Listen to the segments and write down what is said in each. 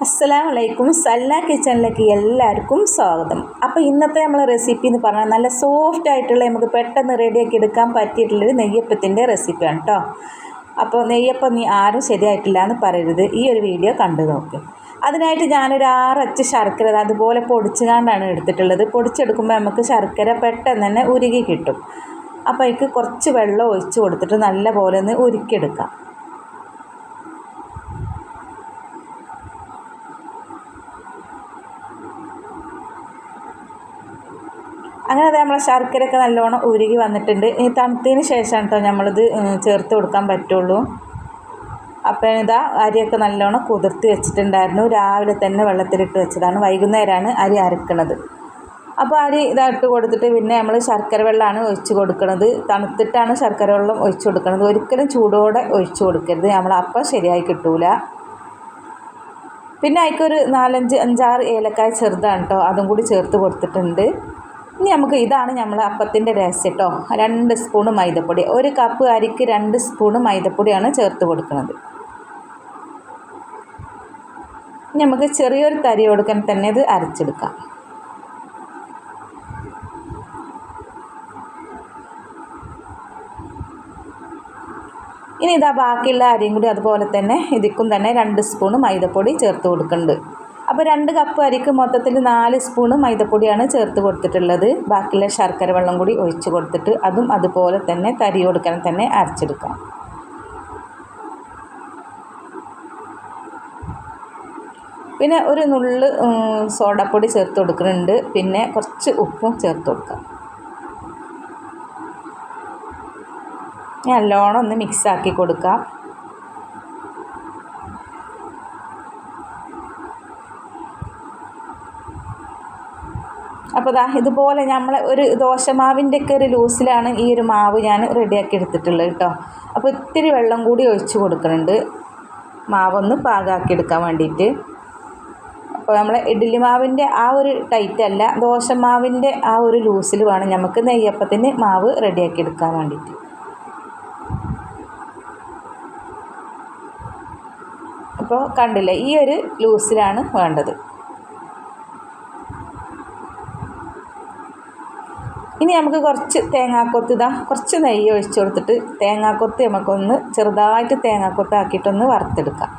അസ്സലാമലൈക്കും. സല്ല കിച്ചണിലേക്ക് എല്ലാവർക്കും സ്വാഗതം. അപ്പോൾ ഇന്നത്തെ നമ്മളെ റെസിപ്പി എന്ന് പറഞ്ഞാൽ നല്ല സോഫ്റ്റ് ആയിട്ടുള്ള നമുക്ക് പെട്ടെന്ന് റെഡിയാക്കി എടുക്കാൻ പറ്റിയിട്ടുള്ളൊരു നെയ്യപ്പത്തിൻ്റെ റെസിപ്പിയാണ് കേട്ടോ. അപ്പോൾ നെയ്യപ്പം നീ ആരും ശരിയായിട്ടില്ല എന്ന് പറയരുത്, ഈ ഒരു വീഡിയോ കണ്ടു നോക്ക്. അതിനായിട്ട് ഞാനൊരു 6 അച്ച് ശർക്കര അതുപോലെ പൊടിച്ചുകൊണ്ടാണ് എടുത്തിട്ടുള്ളത്. പൊടിച്ചെടുക്കുമ്പോൾ നമുക്ക് ശർക്കര പെട്ടെന്ന് തന്നെ ഉരുകി കിട്ടും. അപ്പോൾ അതിലേക്ക് കുറച്ച് വെള്ളം ഒഴിച്ച് കൊടുത്തിട്ട് നല്ല പോലെ ഒന്ന് ഉരുക്കിയെടുക്കാം. അങ്ങനെ അത് നമ്മളെ ശർക്കരയൊക്കെ നല്ലോണം ഉരുകി വന്നിട്ടുണ്ട്. ഇനി തണുത്തതിന് ശേഷം കേട്ടോ നമ്മളിത് ചേർത്ത് കൊടുക്കാൻ പറ്റുള്ളൂ. അപ്പോൾ ഇതാ അരിയൊക്കെ നല്ലോണം കുതിർത്ത് വെച്ചിട്ടുണ്ടായിരുന്നു. രാവിലെ തന്നെ വെള്ളത്തിലിട്ട് വെച്ചതാണ്. വൈകുന്നേരമാണ് അരി അരക്കണത്. അപ്പോൾ അരി ഇതായിട്ട് കൊടുത്തിട്ട് പിന്നെ നമ്മൾ ശർക്കര വെള്ളമാണ് ഒഴിച്ച് കൊടുക്കുന്നത്. തണുത്തിട്ടാണ് ശർക്കര വെള്ളം ഒഴിച്ച് കൊടുക്കുന്നത്. ഒരിക്കലും ചൂടോടെ ഒഴിച്ച് കൊടുക്കരുത്, നമ്മളപ്പം ശരിയായി കിട്ടൂല. പിന്നെ അതിക്കൊരു 4-5-6 ഏലക്കായ ചെറുതാണ് കേട്ടോ, അതും കൂടി ചേർത്ത് കൊടുത്തിട്ടുണ്ട്. ഇനി നമുക്ക് ഇതാണ് നമ്മൾ അപ്പത്തിൻ്റെ രഹസ്യം കേട്ടോ. 2 സ്പൂണ് മൈദപ്പൊടി, 1 കപ്പ് അരിക്ക് 2 സ്പൂണ് മൈദപ്പൊടിയാണ് ചേർത്ത് കൊടുക്കുന്നത്. ഇനി നമുക്ക് ചെറിയൊരു തരി കൊടുക്കാൻ തന്നെ ഇത് അരച്ചെടുക്കാം. ഇനി ഇതാ ബാക്കിയുള്ള അരിയും കൂടി അതുപോലെ തന്നെ ഇതിക്കും തന്നെ 2 സ്പൂണ് മൈദപ്പൊടി ചേർത്ത് കൊടുക്കുന്നുണ്ട്. അപ്പോൾ 2 കപ്പ് അരിക്ക് മൊത്തത്തിൽ 4 സ്പൂണ് മൈദപ്പൊടിയാണ് ചേർത്ത് കൊടുത്തിട്ടുള്ളത്. ബാക്കിയുള്ള ശർക്കര വെള്ളം കൂടി ഒഴിച്ച് കൊടുത്തിട്ട് അതും അതുപോലെ തന്നെ തരി കൊടുക്കാൻ തന്നെ അരച്ചെടുക്കാം. പിന്നെ ഒരു നുള്ള് സോഡാപ്പൊടി ചേർത്ത് കൊടുക്കുന്നുണ്ട്. പിന്നെ കുറച്ച് ഉപ്പും ചേർത്ത് കൊടുക്കാം. നല്ലോണം ഒന്ന് മിക്സാക്കി കൊടുക്കാം. അപ്പോൾ ഇതുപോലെ നമ്മൾ ഒരു ദോശമാവിൻ്റെയൊക്കെ ഒരു ലൂസിലാണ് ഈ ഒരു മാവ് ഞാൻ റെഡിയാക്കി എടുത്തിട്ടുള്ളത് കേട്ടോ. അപ്പോൾ ഇത്തിരി വെള്ളം കൂടി ഒഴിച്ച് കൊടുക്കുന്നുണ്ട്, മാവൊന്ന് പാകാക്കി എടുക്കാൻ വേണ്ടിയിട്ട്. അപ്പോൾ നമ്മൾ ഇഡ്ഡലി മാവിൻ്റെ ആ ഒരു ടൈറ്റ് അല്ല, ദോശമാവിൻ്റെ ആ ഒരു ലൂസിൽ വേണം നമുക്ക് നെയ്യപ്പത്തിന് മാവ് റെഡിയാക്കി എടുക്കാൻ വേണ്ടിയിട്ട്. അപ്പോൾ കണ്ടില്ലേ, ഈ ഒരു ലൂസിലാണ് വേണ്ടത്. ഇനി നമുക്ക് കുറച്ച് തേങ്ങാക്കൊത്ത് കുറച്ച് നെയ്യ് ഒഴിച്ച് കൊടുത്തിട്ട് തേങ്ങാക്കൊത്ത് നമുക്കൊന്ന് ചെറുതായിട്ട് തേങ്ങാക്കൊത്താക്കിയിട്ടൊന്ന് വറുത്തെടുക്കാം.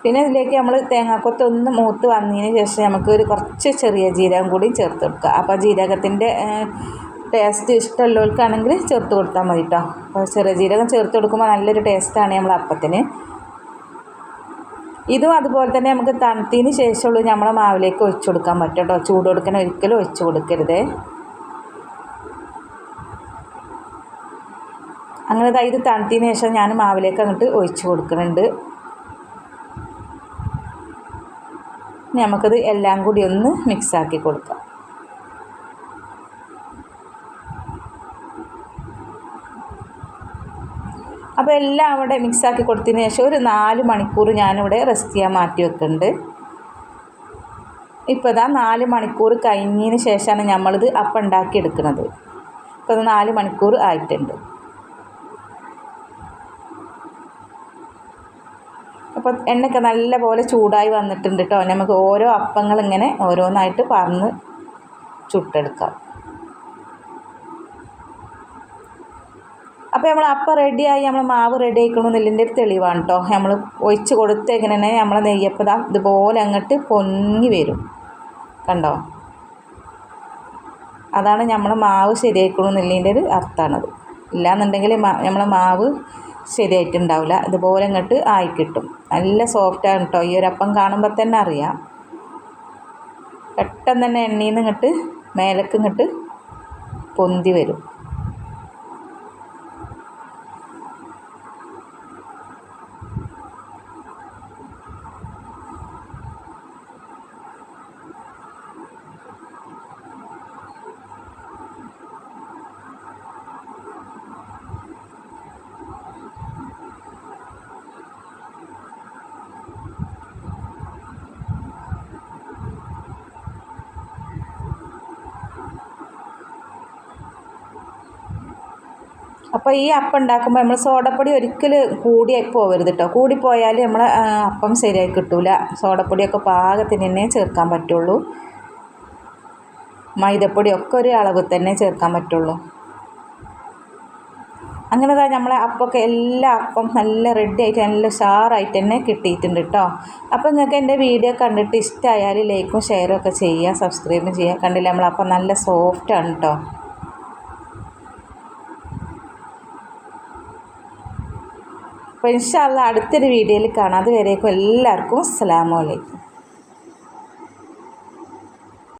പിന്നെ ഇതിലേക്ക് നമ്മൾ തേങ്ങാക്കൊത്ത് ഒന്ന് മൂത്ത് വന്നതിന് ശേഷം നമുക്ക് ഒരു കുറച്ച് ചെറിയ ജീരകം കൂടി ചേർത്ത് കൊടുക്കുക. അപ്പോൾ ജീരകത്തിൻ്റെ ടേസ്റ്റ് ഇഷ്ടമുള്ളവർക്കാണെങ്കിൽ ചേർത്ത് കൊടുത്താൽ മതി കേട്ടോ. അപ്പോൾ ചെറിയ ജീരകം ചേർത്ത് കൊടുക്കുമ്പോൾ നല്ലൊരു ടേസ്റ്റാണ് നമ്മൾ അപ്പത്തിന്. ഇതും അതുപോലെ തന്നെ നമുക്ക് തണുത്തതിന് ശേഷമുള്ളൂ നമ്മളെ മാവിലേക്ക് ഒഴിച്ചു കൊടുക്കാൻ പറ്റും കേട്ടോ. ചൂട് കൊടുക്കാൻ ഒരിക്കലും ഒഴിച്ച് കൊടുക്കരുത്. അങ്ങനെ ഇത് തണുത്തതിന് ശേഷം ഞാൻ മാവിലേക്ക് അങ്ങോട്ട് ഒഴിച്ച് കൊടുക്കുന്നുണ്ട്. നമുക്കത് എല്ലാം കൂടി ഒന്ന് മിക്സാക്കി കൊടുക്കാം. അപ്പോൾ എല്ലാം അവിടെ മിക്സാക്കി കൊടുത്തതിന് ശേഷം ഒരു 4 മണിക്കൂർ ഞാനിവിടെ റെസ്റ്റ് ചെയ്യാൻ മാറ്റി വെക്കുന്നുണ്ട്. ഇപ്പോൾ 4 മണിക്കൂർ കഴിഞ്ഞതിന് ശേഷമാണ് നമ്മളിത് അപ്പം ഉണ്ടാക്കി എടുക്കുന്നത്. ഇപ്പോൾ 4 മണിക്കൂർ ആയിട്ടുണ്ട്. അപ്പോൾ എണ്ണയൊക്കെ നല്ല പോലെ ചൂടായി വന്നിട്ടുണ്ട് കേട്ടോ. നമുക്ക് ഓരോ അപ്പങ്ങൾ ഇങ്ങനെ ഓരോന്നായിട്ട് പറന്ന് ചുട്ടെടുക്കാം. അപ്പോൾ നമ്മൾ അപ്പം റെഡിയായി, നമ്മൾ മാവ് റെഡി ആയിക്കണമെന്നില്ലതിൻ്റെ ഒരു തെളിവാണ് കേട്ടോ. നമ്മൾ ഒഴിച്ച് കൊടുത്ത് എങ്ങനെ തന്നെ നമ്മളെ നെയ്യപ്പം ഇതുപോലെ അങ്ങോട്ട് പൊങ്ങി വരും, കണ്ടോ? അതാണ് നമ്മളെ മാവ് ശരിയായിക്കണമെന്നില്ലതിൻ്റെ ഒരു അർത്ഥമാണത്. ഇല്ലയെന്നുണ്ടെങ്കിൽ നമ്മളെ മാവ് ശരിയായിട്ടുണ്ടാവില്ല. ഇതുപോലെ ഇങ്ങോട്ട് ആയിക്കിട്ടും. നല്ല സോഫ്റ്റാണ് കേട്ടോ. ഈ ഒരു അപ്പം കാണുമ്പോൾ തന്നെ അറിയാം. പെട്ടെന്ന് തന്നെ എണ്ണയിൽ നിന്ന് ഇങ്ങോട്ട് മേലേക്ക് ഇങ്ങോട്ട് പൊന്തി വരും. അപ്പോൾ ഈ അപ്പം ഉണ്ടാക്കുമ്പോൾ നമ്മൾ സോഡപ്പൊടി ഒരിക്കലും കൂടി പോകരുത് കേട്ടോ. കൂടിപ്പോയാൽ നമ്മൾ അപ്പം ശരിയായി കിട്ടില്ല. സോഡപ്പൊടിയൊക്കെ പാകത്തിന് തന്നെ ചേർക്കാൻ പറ്റുള്ളൂ. മൈദപ്പൊടിയൊക്കെ ഒരു അളവ് തന്നെ ചേർക്കാൻ പറ്റുള്ളൂ. അങ്ങനെ തന്നെ നമ്മളെ അപ്പമൊക്കെ എല്ലാ അപ്പം നല്ല റെഡി ആയിട്ട് നല്ല ഉഷാറായിട്ട് തന്നെ കിട്ടിയിട്ടുണ്ട് കേട്ടോ. അപ്പോൾ നിങ്ങൾക്ക് എൻ്റെ വീഡിയോ കണ്ടിട്ട് ഇഷ്ടമായാൽ ലൈക്കും ഷെയറും ഒക്കെ ചെയ്യുക, സബ്സ്ക്രൈബും ചെയ്യുക. കണ്ടില്ല നമ്മളപ്പം നല്ല സോഫ്റ്റാണ് കേട്ടോ. അപ്പോൾ ഇൻഷാ അല്ലാഹ് അടുത്തൊരു വീഡിയോയിൽ കാണാം. അതുവരേക്കും എല്ലാവർക്കും അസ്സലാമു അലൈക്കും.